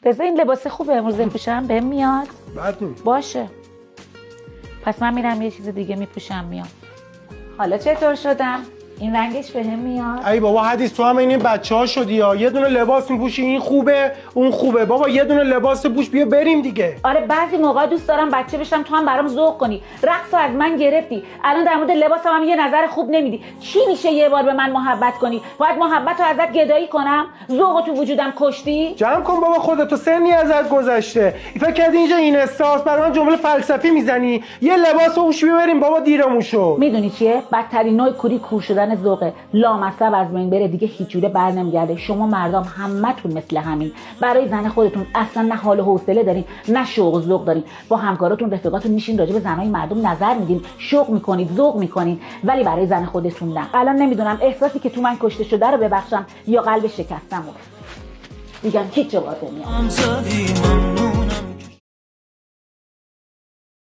رضا این لباس خوبه امروز بپوشم بهم میاد؟ بد نیست. باشه. پس من میرم یه چیز دیگه میپوشم میام. حالا چطور شدم؟ این رنگش بهم میاد؟ ای بابا حدیث تو هم این بچه‌ها شدی یا یه دونه لباس میپوشی این خوبه اون خوبه. بابا یه دونه لباس پوش بیا بریم دیگه. آره بعضی موقع دوست دارم بچه بشم تو هم برام ذوق کنی. رقصو از من گرفتی. الان در مورد لباسم هم یه نظر خوب نمیدی. چی میشه یه بار به من محبت کنی؟ باید محبت رو ازت گدایی کنم؟ ذوقو تو وجودم کشتی؟ جمع کن بابا خودتو، سنی ازت گذشته. فکر کردی اینجا این استاس برای من جمله فلسفی میزنی؟ یه لباس پوش بیا بریم بابا دیرمون شد. میدونی چیه؟ بدترین نوع کوری کور شدن ذوقه. لامصب از بین بره دیگه هیچ جوره بر نمیگرده. شما مردم همتون مثل همین. برای زن خودتون اصلا نه حال و حوصله دارین نه شوق و ذوق دارین. با همکاراتون رفیقاتون میشین راجع به زنای مردم نظر میدین، شوق میکنید، ذوق میکنین، ولی برای زن خودتون نه. الان نمیدونم احساسی که تو من کشته شده رو ببخشم یا قلب شکستم رو. میگم هیچ جواب نمیاد.